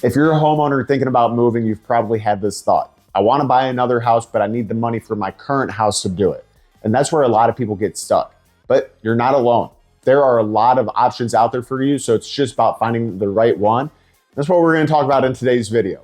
If you're a homeowner thinking about moving, you've probably had this thought. I want to buy another house, but I need the money for my current house to do it. And that's where a lot of people get stuck. But you're not alone. There are a lot of options out there for you, so it's just about finding the right one. That's what we're going to talk about in today's video.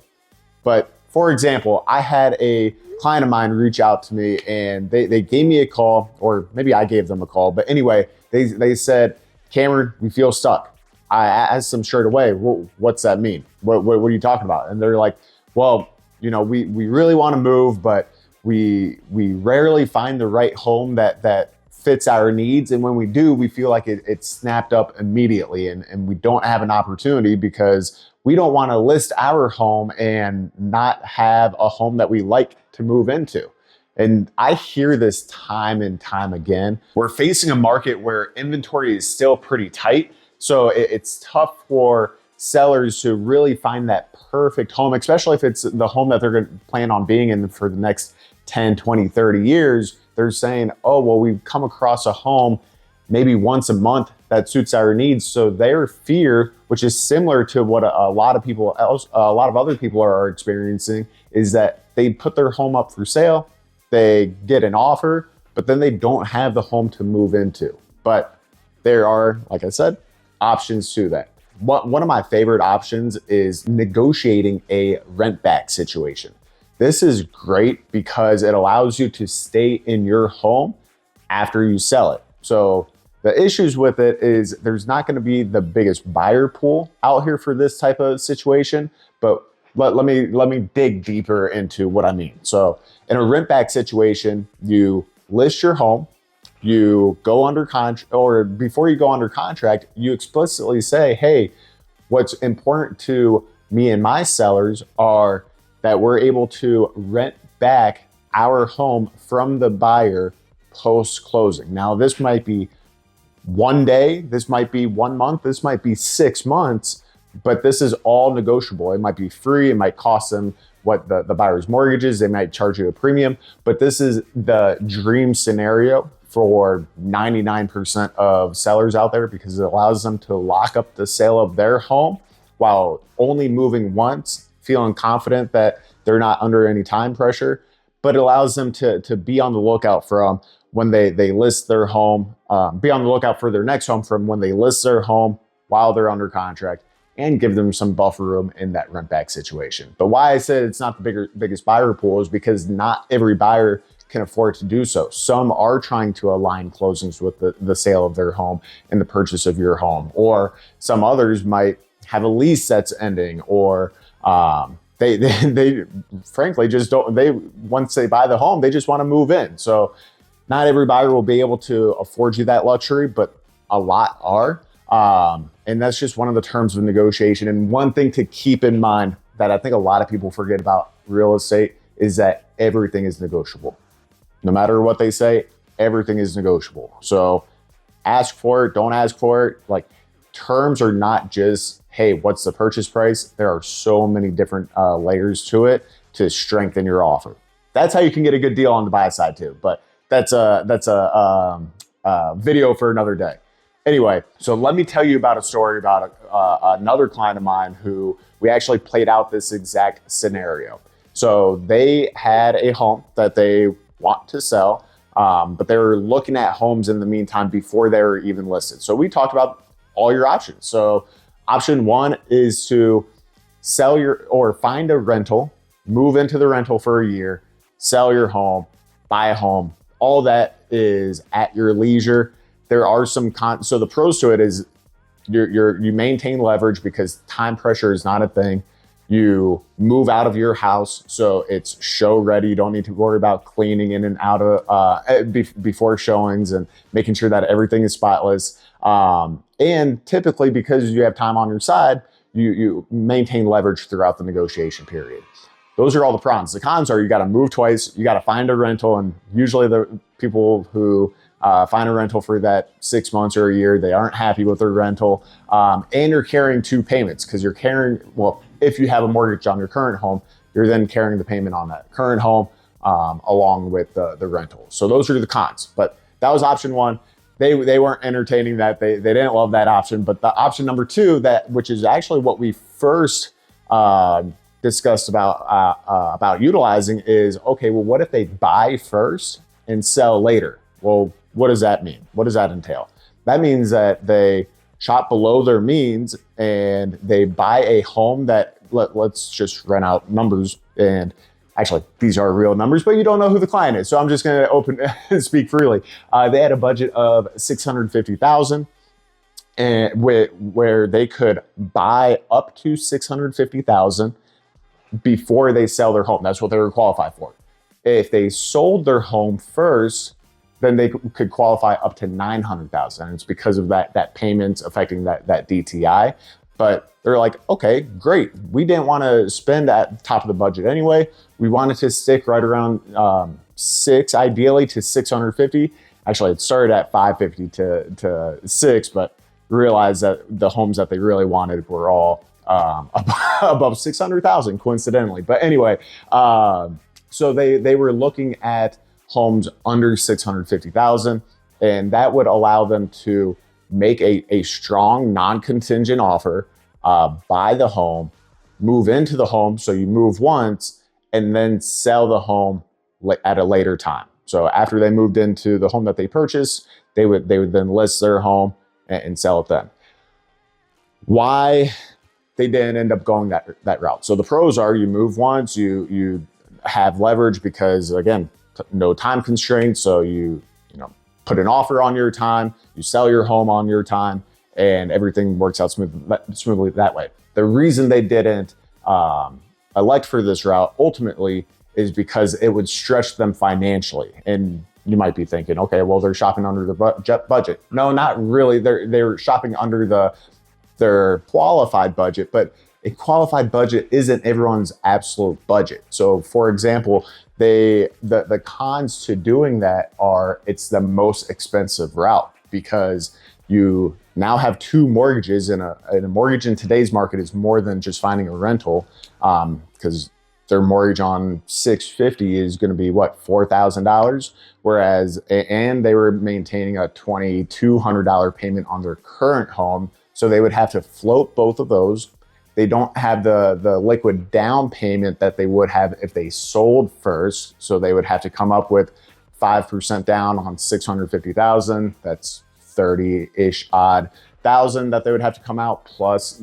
But for example, I had a client of mine reach out to me and they gave me a call, or maybe I gave them a call. But anyway, they said, Cameron, we feel stuck. I asked them straight away, what's that mean? What are you talking about? And they're like, well, you know, we really want to move, but we rarely find the right home that fits our needs. And when we do, we feel like it's snapped up immediately, and we don't have an opportunity because we don't want to list our home and not have a home that we like to move into. And I hear this time and time again. We're facing a market where inventory is still pretty tight. So it's tough for sellers to really find that perfect home, especially if it's the home that they're going to plan on being in for the next 10, 20, 30 years. They're saying, oh, well, we've come across a home maybe once a month that suits our needs. So their fear, which is similar to what a lot of other people are experiencing, is that they put their home up for sale, they get an offer, but then they don't have the home to move into. But there are, like I said, options to that. One of my favorite options is negotiating a rent back situation. This is great because it allows you to stay in your home after you sell it. So the issues with it is there's not going to be the biggest buyer pool out here for this type of situation, but let me dig deeper into what I mean. So in a rent back situation, you list your home, you go under contract, or before you go under contract, you explicitly say, hey, what's important to me and my sellers are that we're able to rent back our home from the buyer post-closing. Now, this might be one day, this might be 1 month, this might be 6 months, but this is all negotiable. It might be free, it might cost them what the buyer's mortgage is, they might charge you a premium, but this is the dream scenario for 99% of sellers out there because it allows them to lock up the sale of their home while only moving once, feeling confident that they're not under any time pressure, but it allows them to be on the lookout from when they list their home, be on the lookout for their next home from when they list their home while they're under contract, and give them some buffer room in that rent back situation. But why I said it's not the biggest buyer pool is because not every buyer can afford to do so. Some are trying to align closings with the sale of their home and the purchase of your home, or some others might have a lease that's ending, or they frankly just don't, once they buy the home, they just want to move in. So not every buyer will be able to afford you that luxury, but a lot are. And that's just one of the terms of negotiation. And one thing to keep in mind that I think a lot of people forget about real estate is that everything is negotiable. No matter what they say, everything is negotiable. So ask for it, don't ask for it. Like, terms are not just, hey, what's the purchase price? There are so many different layers to it to strengthen your offer. That's how you can get a good deal on the buy side too. But that's a video for another day. Anyway, so let me tell you about a story about another client of mine who we actually played out this exact scenario. So they had a home that they want to sell, but they were looking at homes in the meantime before they were even listed. So we talked about all your options. So option one is to sell or find a rental, move into the rental for a year, sell your home, buy a home. All that is at your leisure. There are some so the pros to it is you maintain leverage because time pressure is not a thing. You move out of your house, so it's show ready. You don't need to worry about cleaning in and out of before showings and making sure that everything is spotless. And typically, because you have time on your side, you maintain leverage throughout the negotiation period. Those are all the pros. The cons are you got to move twice, you got to find a rental, and usually the people who find a rental for that 6 months or a year, they aren't happy with their rental, and you're carrying two payments because you're carrying, well, if you have a mortgage on your current home, you're then carrying the payment on that current home along with the rental. So those are the cons, but that was option one. They weren't entertaining that. They didn't love that option. But the option number two, which is actually what we first discussed about utilizing is, okay, well, what if they buy first and sell later? Well, what does that mean? What does that entail? That means that they shop below their means and they buy a home that, let's just run out numbers, and actually these are real numbers, but you don't know who the client is, so I'm just going to open and speak freely. They had a budget of $650,000, and where they could buy up to $650,000 before they sell their home. That's what they were qualified for. If they sold their home first, then they could qualify up to $900,000. And it's because of that payments affecting that DTI. But they're like, okay, great. We didn't want to spend at the top of the budget anyway. We wanted to stick right around ideally to 650. Actually, it started at 550 to 6, but realized that the homes that they really wanted were all above 600,000, coincidentally. But anyway, so they were looking at homes under 650,000, and that would allow them to make a strong non-contingent offer, buy the home, move into the home. So you move once and then sell the home at a later time. So after they moved into the home that they purchased, they would then list their home and sell it then. Why they didn't end up going that route? So the pros are, you move once, you have leverage because, again, no time constraints. So you put an offer on your time, you sell your home on your time, and everything works out smoothly that way. The reason they didn't elect for this route ultimately is because it would stretch them financially. And you might be thinking, okay, well, they're shopping under the budget. No, not really. They're shopping under their qualified budget, but a qualified budget isn't everyone's absolute budget. So for example, the cons to doing that are, it's the most expensive route because you now have two mortgages, and a mortgage in today's market is more than just finding a rental, because their mortgage on 650 is going to be what, $4,000, whereas and they were maintaining a $2,200 payment on their current home, so they would have to float both of those. They don't have the liquid down payment that they would have if they sold first. So they would have to come up with 5% down on 650,000. That's 30-ish odd thousand that they would have to come out, plus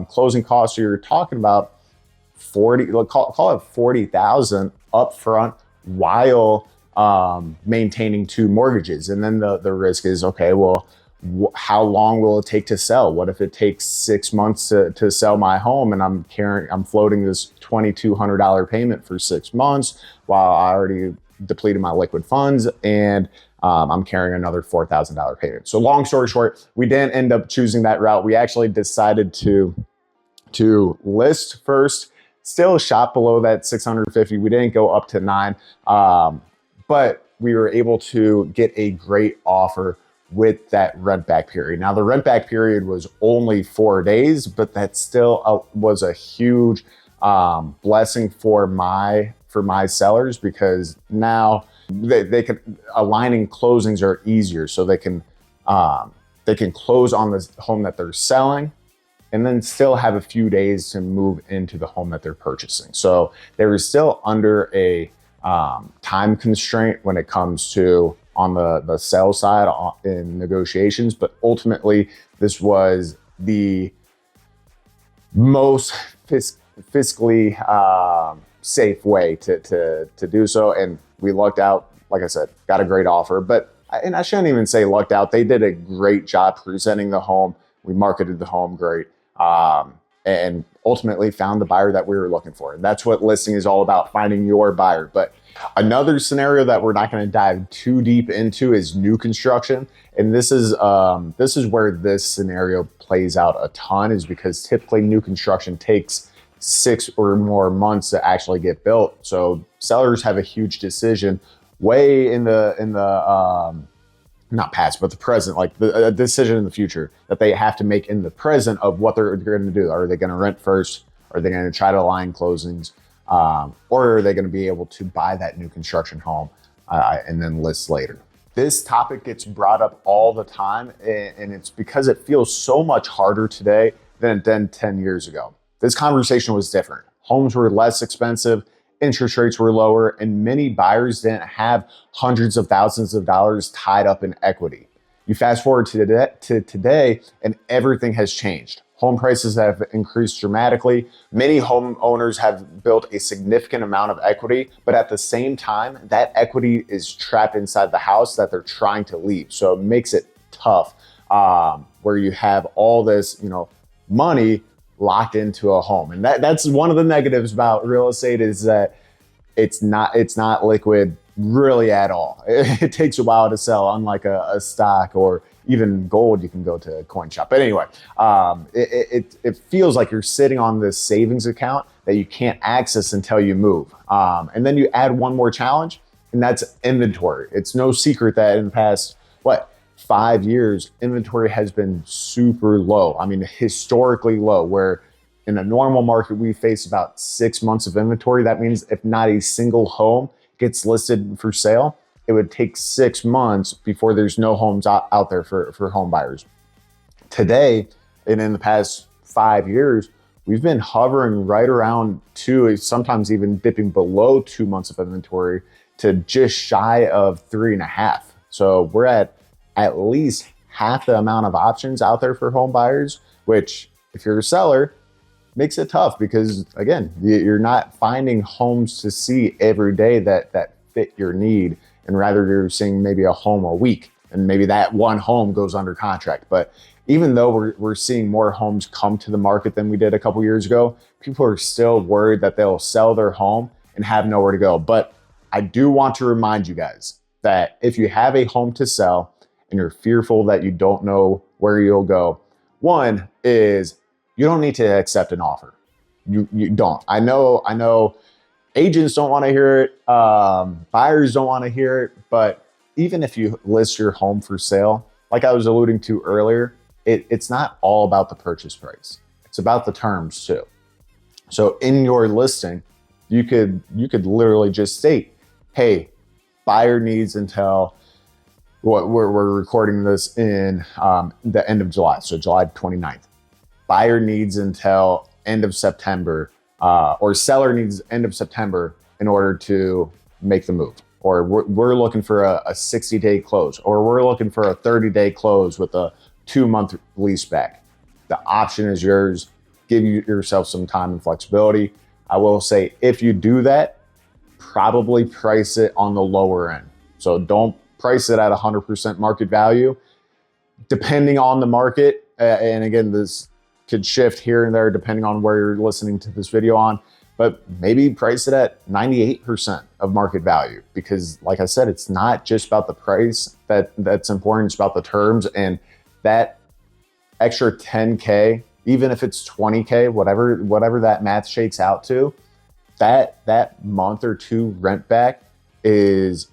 closing costs. So you're talking about 40, call it 40,000 upfront while maintaining two mortgages. And then the risk is, okay, well, how long will it take to sell? What if it takes 6 months to sell my home, and I'm floating this $2,200 payment for 6 months while I already depleted my liquid funds, and I'm carrying another $4,000 payment. So long story short, we didn't end up choosing that route. We actually decided to list first, still shop below that 650. We didn't go up to 9, but we were able to get a great offer with that rent back period. Now the rent back period was only 4 days, but that still was a huge blessing for my sellers, because now they can, aligning closings are easier, so they can close on the home that they're selling and then still have a few days to move into the home that they're purchasing. So they were still under a time constraint when it comes to on the sales side in negotiations, but ultimately this was the most fiscally safe way to do so. And we lucked out, like I said, got a great offer, and I shouldn't even say lucked out. They did a great job presenting the home. We marketed the home great, and ultimately found the buyer that we were looking for. And that's what listing is all about, finding your buyer. But another scenario that we're not going to dive too deep into is new construction. And this is where this scenario plays out a ton, is because typically new construction takes 6 or more months to actually get built. So sellers have a huge decision way in the not past, but the present, like a decision in the future that they have to make in the present of what they're going to do. Are they going to rent first? Are they going to try to align closings? Or are they going to be able to buy that new construction home and then list later? This topic gets brought up all the time, and it's because it feels so much harder today than it did 10 years ago. this conversation was different. Homes were less expensive, interest rates were lower, and many buyers didn't have hundreds of thousands of dollars tied up in equity. You fast forward to today, and everything has changed. Home prices have increased dramatically. Many homeowners have built a significant amount of equity, but at the same time, that equity is trapped inside the house that they're trying to leave. So it makes it tough, where you have all this, money locked into a home. And that's one of the negatives about real estate, is that it's not liquid really at all. It takes a while to sell, unlike a stock or even gold. You can go to a coin shop. But anyway, it feels like you're sitting on this savings account that you can't access until you move. And then you add one more challenge, and that's inventory. It's no secret that in the past, 5 years, inventory has been super low. I mean, historically low, where in a normal market, we face about 6 months of inventory. That means if not a single home gets listed for sale, it would take 6 months before there's no homes out there for home buyers. Today, and in the past 5 years, we've been hovering right around 2, sometimes even dipping below 2 months of inventory to just shy of 3.5. So we're at least half the amount of options out there for home buyers, which if you're a seller, makes it tough, because again, you're not finding homes to see every day that fit your need, and rather you're seeing maybe a home a week, and maybe that one home goes under contract. But even though we're seeing more homes come to the market than we did a couple years ago, people are still worried that they'll sell their home and have nowhere to go. But I do want to remind you guys that if you have a home to sell and you're fearful that you don't know where you'll go, one is you don't need to accept an offer. You don't. I know agents don't want to hear it. Buyers don't want to hear it. But even if you list your home for sale, like I was alluding to earlier, it's not all about the purchase price. It's about the terms too. So in your listing, you could literally just state, hey, buyer needs until we're recording this in the end of July, so July 29th. Buyer needs until end of September, or seller needs end of September in order to make the move. Or we're looking for a 60-day close, or we're looking for a 30-day close with a 2-month lease back. The option is yours. Give yourself some time and flexibility. I will say, if you do that, probably price it on the lower end. So don't price it at 100% market value. Depending on the market, and again, this could shift here and there depending on where you're listening to this video on, but maybe price it at 98% of market value, because like I said, it's not just about the price that's important, it's about the terms, and that extra 10K, even if it's 20K, whatever that math shakes out to, that month or two rent back is,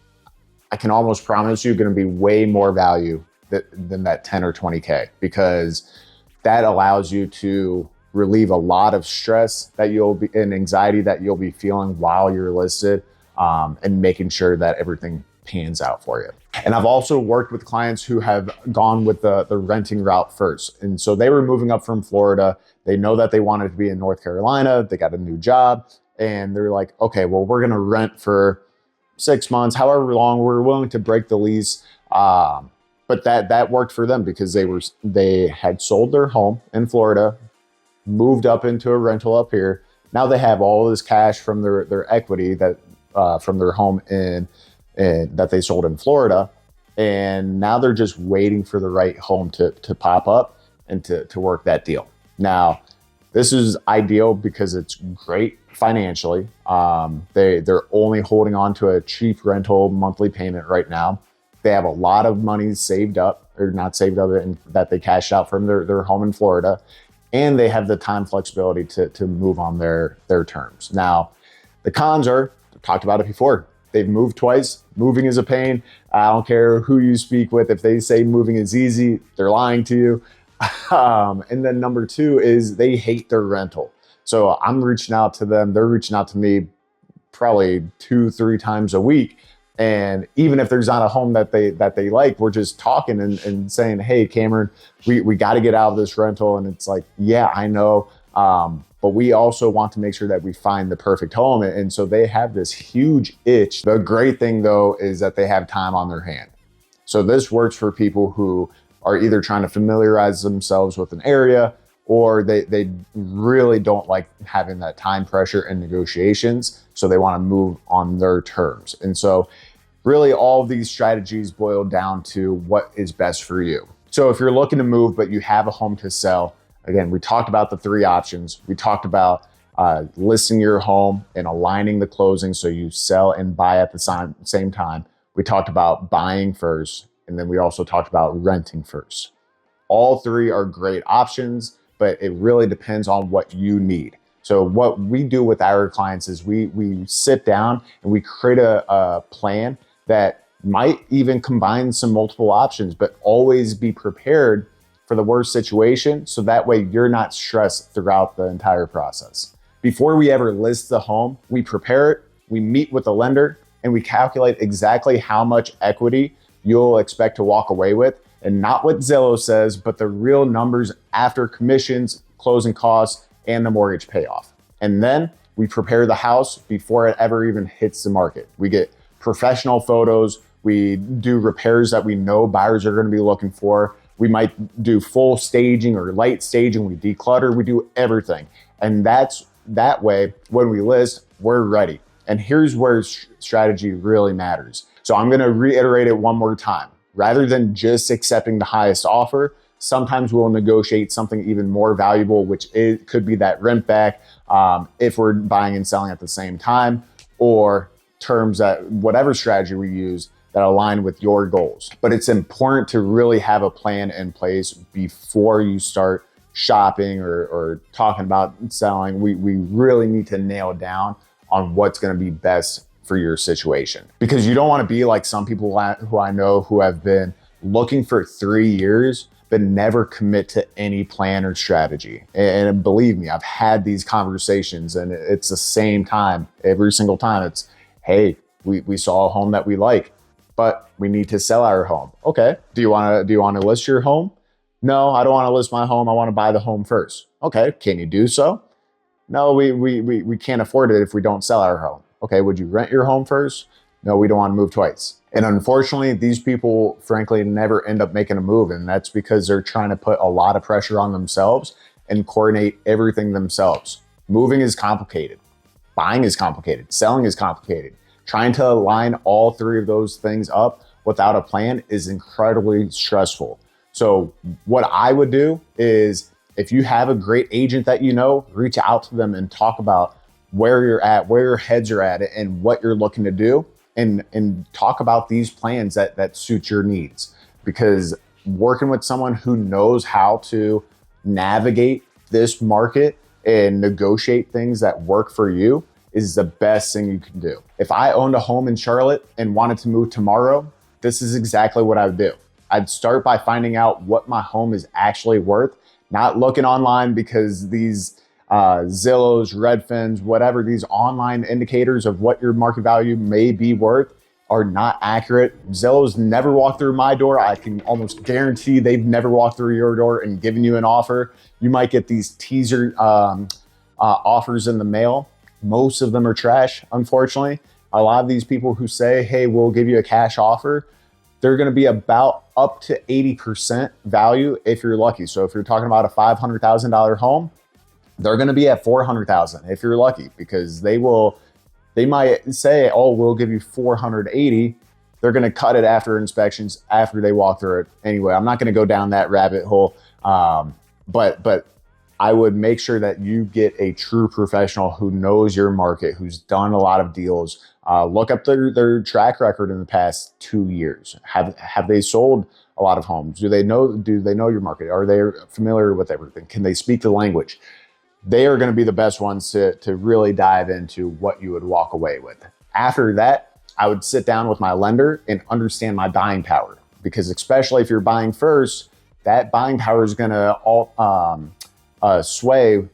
I can almost promise you, going to be way more value than that 10 or 20K, because that allows you to relieve a lot of stress that and anxiety that you'll be feeling while you're listed, and making sure that everything pans out for you. And I've also worked with clients who have gone with the renting route first. And so they were moving up from Florida. They know that they wanted to be in North Carolina. They got a new job, and they're like, okay, well, we're going to rent for 6 months, however long we're willing to break the lease. But that worked for them, because they had sold their home in Florida, moved up into a rental up here. Now they have all this cash from their equity that from their home in that they sold in Florida, and now they're just waiting for the right home to pop up and to work that deal. Now, this is ideal because it's great financially. They're only holding on to a cheap rental monthly payment right now. They have a lot of money saved up, or not saved up, and that they cashed out from their home in Florida, and they have the time flexibility to move on their terms. Now, the cons are, I've talked about it before, they've moved twice. Moving is a pain. I don't care who you speak with. If they say moving is easy, they're lying to you. And then number two is they hate their rental. So I'm reaching out to them. They're reaching out to me probably 2-3 times a week. And even if there's not a home that they like, we're just talking and saying, hey, Cameron, we got to get out of this rental. And it's like, yeah, I know. But we also want to make sure that we find the perfect home. And so they have this huge itch. The great thing though, is that they have time on their hand. So this works for people who are either trying to familiarize themselves with an area, or they really don't like having that time pressure and negotiations. So they want to move on their terms. And so really all of these strategies boil down to what is best for you. So if you're looking to move, but you have a home to sell, again, we talked about the 3 options. We talked about listing your home and aligning the closing so you sell and buy at the same time. We talked about buying first, and then we also talked about renting first. All 3 are great options, but it really depends on what you need. So what we do with our clients is we sit down and we create a plan that might even combine some multiple options, but always be prepared for the worst situation. So that way you're not stressed throughout the entire process. Before we ever list the home, we prepare it, we meet with the lender, and we calculate exactly how much equity you'll expect to walk away with, and not what Zillow says, but the real numbers after commissions, closing costs, and the mortgage payoff. And then we prepare the house before it ever even hits the market. We get professional photos. We do repairs that we know buyers are going to be looking for. We might do full staging or light staging. We declutter, we do everything. And that way, when we list, we're ready. And here's where strategy really matters. So I'm going to reiterate it one more time. Rather than just accepting the highest offer, sometimes we'll negotiate something even more valuable, which could be that rent back if we're buying and selling at the same time, or terms that whatever strategy we use that align with your goals. But it's important to really have a plan in place before you start shopping or talking about selling. We really need to nail down on what's going to be best for your situation, because you don't want to be like some people who I know who have been looking for 3 years but never commit to any plan or strategy. And believe me, I've had these conversations, and it's the same time every single time. It's, hey, we saw a home that we like, but we need to sell our home. Okay, do you want to list your home? No, I don't want to list my home. I want to buy the home first. Okay, can you do so? No, we can't afford it if we don't sell our home. Okay, would you rent your home first? No, we don't want to move twice. And unfortunately, these people, frankly, never end up making a move. And that's because they're trying to put a lot of pressure on themselves and coordinate everything themselves. Moving is complicated. Buying is complicated. Selling is complicated. Trying to align all 3 of those things up without a plan is incredibly stressful. So what I would do is, if you have a great agent that you know, reach out to them and talk about where you're at, where your heads are at, and what you're looking to do, and talk about these plans that suit your needs. Because working with someone who knows how to navigate this market and negotiate things that work for you is the best thing you can do. If I owned a home in Charlotte and wanted to move tomorrow, this is exactly what I would do. I'd start by finding out what my home is actually worth, not looking online, because these Zillows, Redfins, whatever, these online indicators of what your market value may be worth are not accurate. Zillow's never walked through my door. I can almost guarantee they've never walked through your door and given you an offer. You might get these teaser offers in the mail. Most of them are trash, unfortunately. A lot of these people who say, hey, we'll give you a cash offer, they're going to be about up to 80% value if you're lucky. So if you're talking about a $500,000 home, they're going to be at $400,000 if you're lucky, because they might say, oh, we'll give you 480. They're going to cut it after inspections, after they walk through it. Anyway, I'm not going to go down that rabbit hole. But I would make sure that you get a true professional who knows your market, who's done a lot of deals. Look up their track record in the past 2 years. Have they sold a lot of homes? Do they know your market? Are they familiar with everything? Can they speak the language? They are going to be the best ones to really dive into what you would walk away with. After that, I would sit down with my lender and understand my buying power, because especially if you're buying first, that buying power is going to sway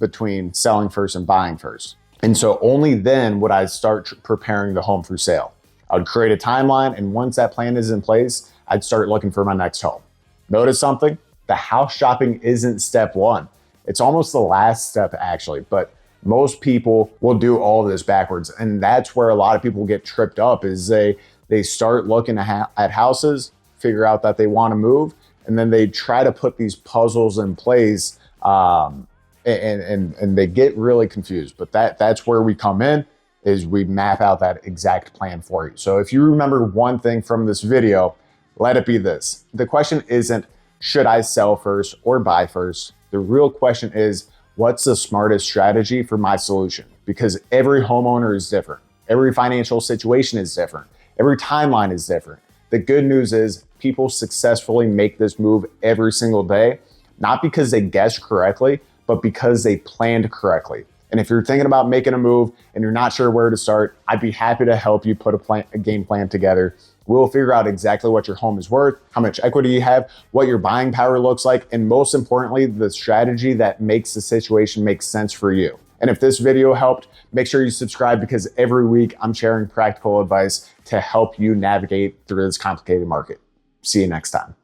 between selling first and buying first. And so only then would I start preparing the home for sale. I would create a timeline, and once that plan is in place, I'd start looking for my next home. Notice something? The house shopping isn't step one. It's almost the last step actually, but most people will do all of this backwards. And that's where a lot of people get tripped up is they start looking at houses, figure out that they want to move, and then they try to put these puzzles in place, and they get really confused. But that's where we come in, is we map out that exact plan for you. So if you remember one thing from this video, let it be this. The question isn't, should I sell first or buy first? The real question is, what's the smartest strategy for my solution? Because every homeowner is different. Every financial situation is different. Every timeline is different. The good news is people successfully make this move every single day, not because they guessed correctly, but because they planned correctly. And if you're thinking about making a move and you're not sure where to start, I'd be happy to help you put a game plan together. We'll figure out exactly what your home is worth, how much equity you have, what your buying power looks like, and most importantly, the strategy that makes the situation make sense for you. And if this video helped, make sure you subscribe, because every week I'm sharing practical advice to help you navigate through this complicated market. See you next time.